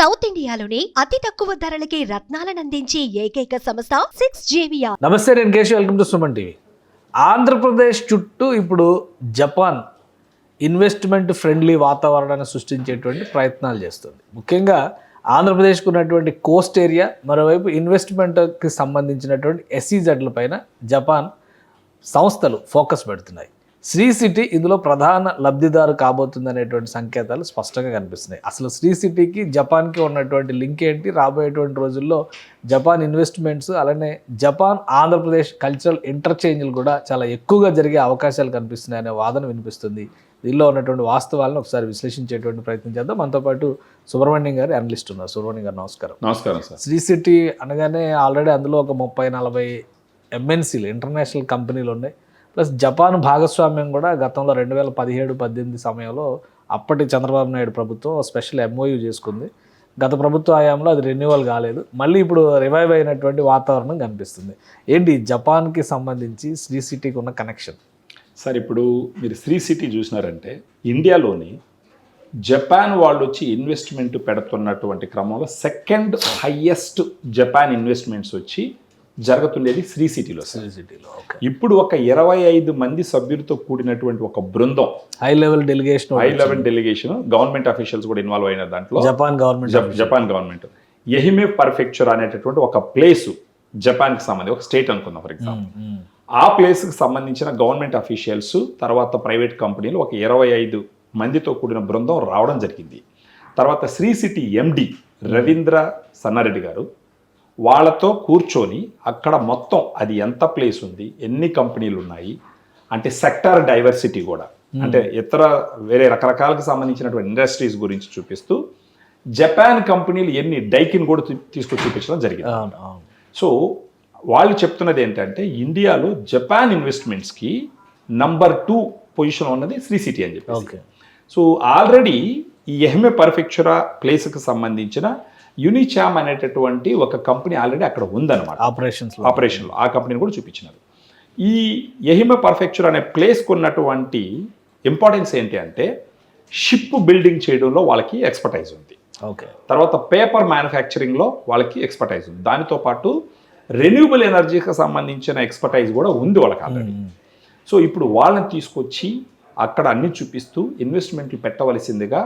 South ఇండియాలోనే అతి తక్కువ ధరలకి రత్నాలనందించే ఏకైక సంస్థ 6JVR. నమస్తే, నేను Keshav. Welcome to Suman TV. Andhra Pradesh చుట్టూ ఇప్పుడు జపాన్ ఇన్వెస్ట్మెంట్ ఫ్రెండ్లీ వాతావరణాన్ని సృష్టించేటువంటి ప్రయత్నాలు చేస్తుంది. ముఖ్యంగా ఆంధ్రప్రదేశ్కు ఉన్నటువంటి కోస్ట్ ఏరియా, మరోవైపు ఇన్వెస్ట్మెంట్కి సంబంధించినటువంటి ఎస్ఈజెడ్ల పైన జపాన్ సంస్థలు ఫోకస్ పెడుతున్నాయి. శ్రీ సిటీ ఇందులో ప్రధాన లబ్ధిదారు కాబోతుంది అనేటువంటి సంకేతాలు స్పష్టంగా కనిపిస్తున్నాయి. అసలు శ్రీ సిటీకి జపాన్కి ఉన్నటువంటి లింక్ ఏంటి, రాబోయేటువంటి రోజుల్లో జపాన్ ఇన్వెస్ట్మెంట్స్, అలానే జపాన్ ఆంధ్రప్రదేశ్ కల్చరల్ ఇంటర్చేంజ్లు కూడా చాలా ఎక్కువగా జరిగే అవకాశాలు కనిపిస్తున్నాయి అనే వాదన వినిపిస్తుంది. దీనిలో ఉన్నటువంటి వాస్తవాలను ఒకసారి విశ్లేషించేటువంటి ప్రయత్నం చేద్దాం. మనతో పాటు సుబ్రహ్మణ్యం గారు అనలిస్ట్ ఉన్నారు. సుబ్రహ్మణ్యం గారు నమస్కారం. నమస్కారం సార్. శ్రీ సిటీ అనగానే ఆల్రెడీ అందులో ఒక 30-40 ఎంఎన్సీలు ఇంటర్నేషనల్ కంపెనీలు ఉన్నాయి. ప్లస్ జపాన్ భాగస్వామ్యం కూడా గతంలో 2017-18 సమయంలో అప్పటి చంద్రబాబు నాయుడు ప్రభుత్వం స్పెషల్ ఎంఓయూ చేసుకుంది. గత ప్రభుత్వ హయాంలో అది రెన్యువల్ కాలేదు. మళ్ళీ ఇప్పుడు రివైవ్ అయినటువంటి వాతావరణం కనిపిస్తుంది. ఏంటి జపాన్కి సంబంధించి శ్రీ సిటీకి ఉన్న కనెక్షన్? సార్, ఇప్పుడు మీరు శ్రీ సిటీ చూసినారంటే ఇండియాలోని జపాన్ వాళ్ళు వచ్చి ఇన్వెస్ట్మెంట్ పెడుతున్నటువంటి క్రమంలో సెకండ్ హైయెస్ట్ జపాన్ ఇన్వెస్ట్మెంట్స్ వచ్చి జరుగుతుండేది శ్రీ సిటీలో. శ్రీ సిటీలో ఇప్పుడు ఒక 25 మంది సభ్యులతో కూడినటువంటి ఒక బృందం, high level delegation, government officials కూడా ఇన్వాల్వ్ అయిన దాంట్లో జపాన్ గవర్నమెంట్ ఎహిమే పర్ఫెక్చర్ అనేటటువంటి ఒక ప్లేసు జపాన్కి సంబంధించి ఒక స్టేట్ అనుకుందాం ఫర్ ఎగ్జాంపుల్. ఆ ప్లేస్కి సంబంధించిన గవర్నమెంట్ అఫీషియల్స్, తర్వాత ప్రైవేట్ కంపెనీలు ఒక 25 మందితో కూడిన బృందం రావడం జరిగింది. తర్వాత శ్రీ సిటీ ఎండి రవీంద్ర సన్నారెడ్డి గారు వాళ్ళతో కూర్చొని అక్కడ మొత్తం అది ఎంత ప్లేస్ ఉంది, ఎన్ని కంపెనీలు ఉన్నాయి, అంటే సెక్టార్ డైవర్సిటీ కూడా, అంటే ఇతర వేరే రకరకాలకు సంబంధించినటువంటి ఇండస్ట్రీస్ గురించి చూపిస్తూ జపాన్ కంపెనీలు ఎన్ని డైకిన్ కూడా తీసుకొచ్చి చూపించడం జరిగింది. సో వాళ్ళు చెప్తున్నది ఏంటంటే ఇండియాలో జపాన్ ఇన్వెస్ట్మెంట్స్కి నంబర్ 2 పొజిషన్ ఉన్నది శ్రీ సిటీ అని చెప్పి. సో ఆల్రెడీ ఈ ఎహ్మే పర్ఫెక్చురా ప్లేస్కి సంబంధించిన యూనిచామ్ అనేటటువంటి ఒక కంపెనీ ఆల్రెడీ అక్కడ ఉందన్నమాట ఆపరేషన్లో. ఆ కంపెనీని కూడా చూపించినారు. ఈ ఎహిమే పర్ఫెక్చర్ అనే ప్లేస్కి ఉన్నటువంటి ఇంపార్టెన్స్ ఏంటి అంటే షిప్ బిల్డింగ్ చేయడంలో వాళ్ళకి ఎక్స్పర్టైజ్ ఉంది. తర్వాత పేపర్ మ్యానుఫ్యాక్చరింగ్లో వాళ్ళకి ఎక్స్పర్టైజ్ ఉంది. దానితో పాటు రెన్యూబుల్ ఎనర్జీకి సంబంధించిన ఎక్స్పర్టైజ్ కూడా ఉంది వాళ్ళకి ఆల్రెడీ. సో ఇప్పుడు వాళ్ళని తీసుకొచ్చి అక్కడ అన్ని చూపిస్తూ ఇన్వెస్ట్మెంట్లు పెట్టవలసిందిగా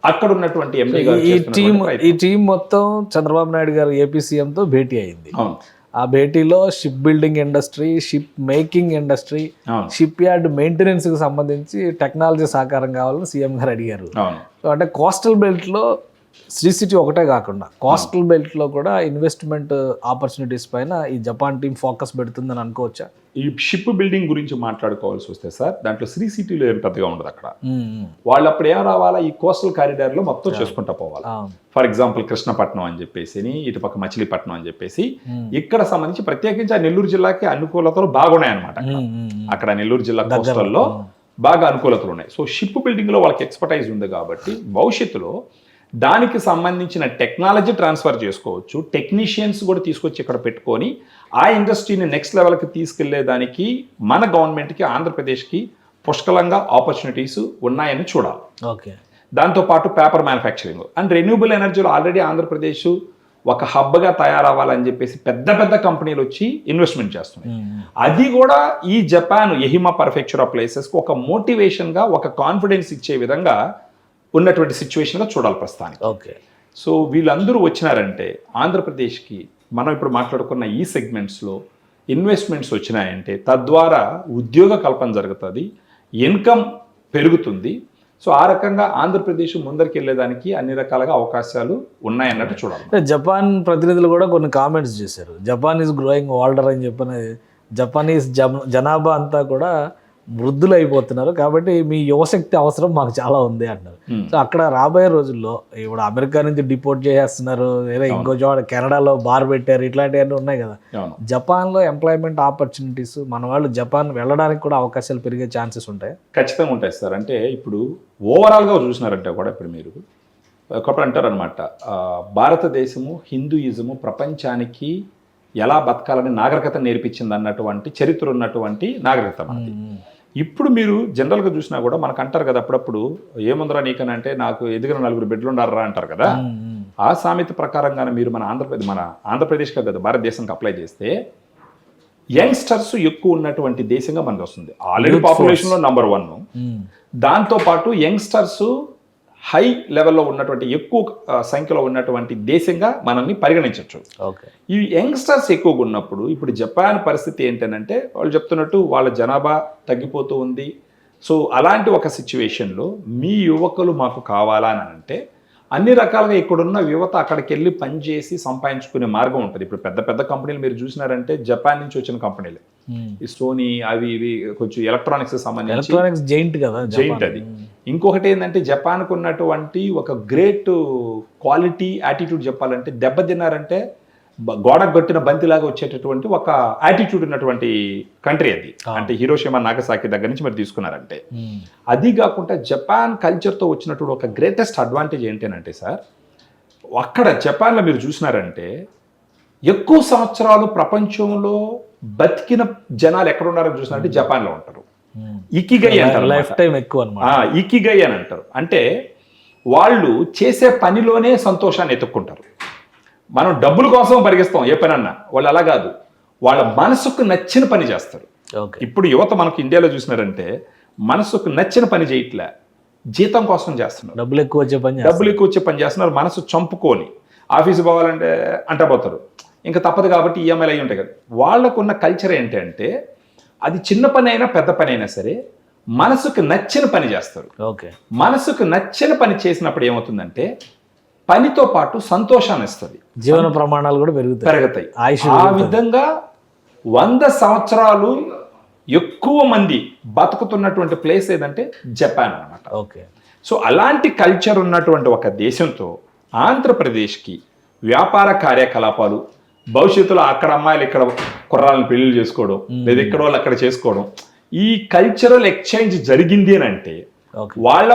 అక్కడ ఉన్నటువంటి ఎంపీ గారు ఈ టీం మొత్తం చంద్రబాబు నాయుడు గారు ఏపీ సీఎంతో భేటీ అయింది. ఆ భేటీలో ship building industry, ship making industry, ship yard maintenance కి సంబంధించి టెక్నాలజీ సహకారం కావాలని సీఎం గారు అడిగారు. సో అంటే కోస్టల్ బెల్ట్ లో శ్రీ సిటీ ఒకటే కాకుండా కోస్టల్ బెల్ట్ లో కూడా ఇన్వెస్ట్మెంట్ ఆపర్చునిటీస్ పైన ఈ జపాన్ టీం ఫోకస్ పెడుతుందని అనుకోవచ్చా? ఈ షిప్ బిల్డింగ్ గురించి మాట్లాడుకోవాల్సి వస్తే సార్, దాంట్లో శ్రీ సిటీలో ఏం పెద్దగా ఉండదు. అక్కడ వాళ్ళు అప్పుడు ఏం రావాలా, ఈ కోస్టల్ కారిడార్ లో మొత్తం చేసుకుంటా పోవాలి. ఫర్ ఎగ్జాంపుల్ కృష్ణపట్నం అని చెప్పేసి, ఇటుపక్క మచిలీపట్నం అని చెప్పేసి, ఇక్కడ సంబంధించి ప్రత్యేకించి ఆ నెల్లూరు జిల్లాకి అనుకూలతలు బాగున్నాయి అనమాట. అక్కడ నెల్లూరు జిల్లా కోస్టల్లో బాగా అనుకూలతలు ఉన్నాయి. సో షిప్ బిల్డింగ్ లో వాళ్ళకి ఎక్స్పర్టైజ్ ఉంది కాబట్టి భవిష్యత్తులో దానికి సంబంధించిన టెక్నాలజీ ట్రాన్స్ఫర్ చేసుకోవచ్చు. టెక్నీషియన్స్ కూడా తీసుకొచ్చి ఇక్కడ పెట్టుకొని ఆ ఇండస్ట్రీని నెక్స్ట్ లెవెల్కి తీసుకెళ్లేదానికి మన గవర్నమెంట్కి, ఆంధ్రప్రదేశ్కి పుష్కలంగా ఆపర్చునిటీస్ ఉన్నాయని చూడాలి. దాంతోపాటు పేపర్ మ్యానుఫ్యాక్చరింగ్ అండ్ రెన్యూబుల్ ఎనర్జీలో ఆల్రెడీ ఆంధ్రప్రదేశ్ ఒక హబ్గా తయారవ్వాలని చెప్పేసి పెద్ద పెద్ద కంపెనీలు వచ్చి ఇన్వెస్ట్మెంట్ చేస్తున్నాయి. అది కూడా ఈ జపాన్ ఎహిమా పర్ఫెక్చురా ప్లేసెస్కి ఒక మోటివేషన్గా, ఒక కాన్ఫిడెన్స్ ఇచ్చే విధంగా ఉన్నటువంటి సిచ్యువేషన్గా చూడాలి ప్రస్తుతానికి. సో వీళ్ళందరూ వచ్చినారంటే ఆంధ్రప్రదేశ్కి మనం ఇప్పుడు మాట్లాడుకున్న ఈ సెగ్మెంట్స్లో ఇన్వెస్ట్మెంట్స్ వచ్చినాయంటే తద్వారా ఉద్యోగ కల్పన జరుగుతుంది, ఇన్కమ్ పెరుగుతుంది. సో ఆ రకంగా ఆంధ్రప్రదేశ్ ముందరికి వెళ్ళేదానికి అన్ని రకాలుగా అవకాశాలు ఉన్నాయన్నట్టు చూడాలి. జపాన్ ప్రతినిధులు కూడా కొన్ని కామెంట్స్ చేశారు. జపాన్ ఈజ్ గ్రోయింగ్ ఓల్డర్ అని చెప్పిన జపానీస్ జనాభా అంతా కూడా వృద్ధులు అయిపోతున్నారు, కాబట్టి మీ యువశక్తి అవసరం మాకు చాలా ఉంది అంటారు. సో అక్కడ రాబోయే రోజుల్లో ఇప్పుడు అమెరికా నుంచి డిపోర్ట్ చేసేస్తున్నారు, వేరే ఇంకో చోట కెనడాలో బార్ పెట్టారు, ఇట్లాంటివన్నీ ఉన్నాయి కదా. జపాన్లో ఎంప్లాయ్మెంట్ ఆపర్చునిటీస్, మన వాళ్ళు జపాన్ వెళ్ళడానికి కూడా అవకాశాలు పెరిగే ఛాన్సెస్ ఉంటాయి. ఖచ్చితంగా ఉంటాయి సార్. అంటే ఇప్పుడు ఓవరాల్గా చూసినారంటే కూడా ఇప్పుడు మీరు ఒకప్పుడు అంటారనమాట, భారతదేశము హిందూయిజము ప్రపంచానికి ఎలా బతకాలని నాగరికత నేర్పించింది అన్నటువంటి చరిత్ర ఉన్నటువంటి నాగరికత మనది. ఇప్పుడు మీరు జనరల్గా చూసినా కూడా మనకు అంటారు కదా అప్పుడప్పుడు, ఏముందరా నీకనంటే నాకు ఎదిగిన 4 బిడ్డలు ఉండారా అంటారు కదా. ఆ సామెత ప్రకారంగానే మీరు మన ఆంధ్రప్రదేశ్ కదా భారతదేశానికి అప్లై చేస్తే యంగ్స్టర్స్ ఎక్కువ ఉన్నటువంటి దేశంగా మనది వస్తుంది. ఆల్రెడీ పాపులేషన్లో నంబర్ 1. దాంతోపాటు యంగ్స్టర్స్ హై లెవెల్లో ఉన్నటువంటి ఎక్కువ సంఖ్యలో ఉన్నటువంటి దేశంగా మనల్ని పరిగణించవచ్చు. ఈ యంగ్స్టర్స్ ఎక్కువగా ఉన్నప్పుడు ఇప్పుడు జపాన్ పరిస్థితి ఏంటంటే వాళ్ళు చెప్తున్నట్టు వాళ్ళ జనాభా తగ్గిపోతూ ఉంది. సో అలాంటి ఒక సిచ్యువేషన్లో మీ యువకులు మాకు కావాలా అని అంటే అన్ని రకాలుగా ఇక్కడున్న యువత అక్కడికి వెళ్ళి పనిచేసి సంపాదించుకునే మార్గం ఉంటుంది. ఇప్పుడు పెద్ద పెద్ద కంపెనీలు మీరు చూసినారంటే జపాన్ నుంచి వచ్చిన కంపెనీలు, ఈ సోనీ అవి ఇవి కొంచెం ఎలక్ట్రానిక్స్ సంబంధించి జైంట్ అది. ఇంకొకటి ఏంటంటే జపాన్కు ఉన్నటువంటి ఒక గ్రేట్ క్వాలిటీ యాటిట్యూడ్ చెప్పాలంటే దెబ్బతిన్నారంటే గోడకు కొట్టిన బంతిలాగా వచ్చేటటువంటి ఒక యాటిట్యూడ్ ఉన్నటువంటి కంట్రీ అది. అంటే హిరోషిమా నాగసాకి దగ్గర నుంచి మీరు తీసుకున్నారంటే అది కాకుండా జపాన్ కల్చర్తో వచ్చినటువంటి ఒక గ్రేటెస్ట్ అడ్వాంటేజ్ ఏంటంటే సార్, అక్కడ జపాన్లో మీరు చూసినారంటే ఎక్కువ సంవత్సరాలు ప్రపంచంలో బతికిన జనాలు ఎక్కడ ఉన్నారని చూసినారంటే జపాన్లో ఉంటారు. ఇకిగై అంటారు, లైఫ్ టైం ఎక్కువ అన్నమాట. ఇకిగై అని అంటారు. అంటే వాళ్ళు చేసే పనిలోనే సంతోషాన్ని ఎత్తుక్కుంటారు. మనం డబ్బుల కోసం పరిగెస్తాం ఏ పని అన్నా, వాళ్ళు అలా కాదు, వాళ్ళ మనసుకు నచ్చిన పని చేస్తారు. ఇప్పుడు యువత మనకు ఇండియాలో చూసినారంటే మనసుకు నచ్చిన పని చేయట్లే, జీతం కోసం చేస్తున్నారు, డబ్బులు ఎక్కువ వచ్చే పని చేస్తున్నారు. మనసు చంపుకొని ఆఫీసు పోవాలంటే అంటపోతారు, ఇంకా తప్పదు కాబట్టి ఈఎంఐలు అయి ఉంటాయి కదా. వాళ్ళకున్న కల్చర్ ఏంటంటే అది చిన్న పని అయినా పెద్ద పని అయినా సరే మనసుకు నచ్చిన పని చేస్తారు. మనసుకు నచ్చిన పని చేసినప్పుడు ఏమవుతుందంటే పనితో పాటు సంతోషాన్ని ఇస్తుంది, జీవన ప్రమాణాలు కూడా పెరుగుతాయి. ఆ విధంగా 100 సంవత్సరాలు ఎక్కువ మంది బతుకుతున్నటువంటి ప్లేస్ ఏదంటే జపాన్ అన్నమాట. సో అలాంటి కల్చర్ ఉన్నటువంటి ఒక దేశంతో ఆంధ్రప్రదేశ్కి వ్యాపార కార్యకలాపాలు, భవిష్యత్తులో అక్కడ అమ్మాయిలు ఇక్కడ కుర్రాలను పెళ్లిళ్ళు చేసుకోవడం, లేదా ఇక్కడ వాళ్ళు అక్కడ చేసుకోవడం, ఈ కల్చరల్ ఎక్స్చేంజ్ జరిగింది అని అంటే వాళ్ళ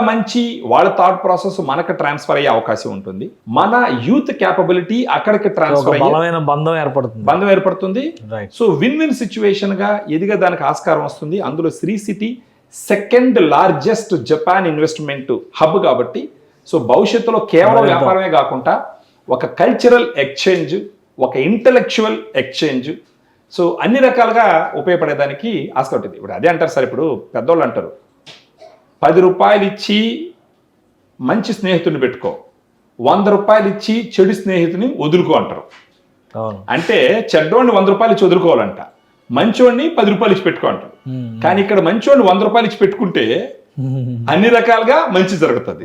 థాట్ ప్రాసెస్ మనకు ట్రాన్స్ఫర్ అయ్యే అవకాశం ఉంటుంది. మన యూత్ క్యాపబిలిటీ అక్కడికి ట్రాన్స్ఫర్ అయ్యే బంధం ఏర్పడుతుంది. సో విన్ విన్ సిచ్యువేషన్ గా ఎదిగేదానికి ఆస్కారం వస్తుంది. అందులో Sri City second largest Japan investment hub కాబట్టి సో భవిష్యత్తులో కేవలం వ్యాపారమే కాకుండా ఒక కల్చరల్ ఎక్స్చేంజ్, ఒక ఇంటలెక్చువల్ ఎక్స్చేంజ్, సో అన్ని రకాలుగా ఉపయోగపడేదానికి ఆస్కారం ఉంటుంది. ఇప్పుడు అదే అంటారు సార్, ఇప్పుడు పెద్దోళ్ళు అంటారు 10 రూపాయలు ఇచ్చి మంచి స్నేహితుడిని పెట్టుకో, 100 రూపాయలు ఇచ్చి చెడు స్నేహితుని వదులుకో అంటారు. అంటే చెడ్డోడిని 100 రూపాయలు ఇచ్చి వదులుకోవాలంట, మంచోడిని 10 రూపాయలు ఇచ్చి పెట్టుకో అంటారు. కానీ ఇక్కడ మంచోడిని 100 రూపాయలు ఇచ్చి పెట్టుకుంటే అన్ని రకాలుగా మంచి జరుగుతుంది.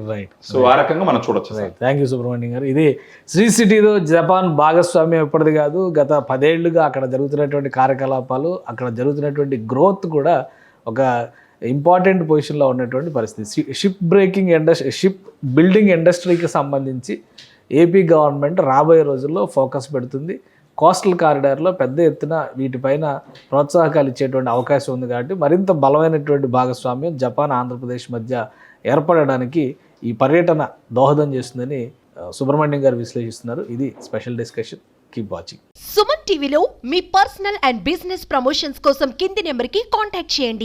సో ఆ రకంగా మనం చూడొచ్చు. థ్యాంక్ యూ సుబ్రహ్మణ్యం గారు. ఇది శ్రీ సిటీలో జపాన్ భాగస్వామ్యం ఎప్పటిది కాదు, గత 10 ఏళ్లుగా అక్కడ జరుగుతున్నటువంటి కార్యకలాపాలు, అక్కడ జరుగుతున్నటువంటి గ్రోత్ కూడా ఒక ఇంపార్టెంట్ పొజిషన్లో ఉన్నటువంటి పరిస్థితి. షిప్ బిల్డింగ్ ఇండస్ట్రీకి సంబంధించి ఏపీ గవర్నమెంట్ రాబోయే రోజుల్లో ఫోకస్ పెడుతుంది. కోస్టల్ కారిడార్లో పెద్ద ఎత్తున వీటిపైన ప్రోత్సాహకాలు ఇచ్చేటువంటి అవకాశం ఉంది. కాబట్టి మరింత బలమైనటువంటి భాగస్వామ్యం జపాన్ ఆంధ్రప్రదేశ్ మధ్య ఏర్పడడానికి ఈ పర్యటన దోహదం చేస్తుందని సుబ్రహ్మణ్యం గారు విశ్లేషిస్తున్నారు. ఇది special discussion. Keep watching. Suman టీవీలో మీ పర్సనల్ అండ్ బిజినెస్ ప్రమోషన్స్ కోసం కింది నెంబర్కి కాంటాక్ట్ చేయండి.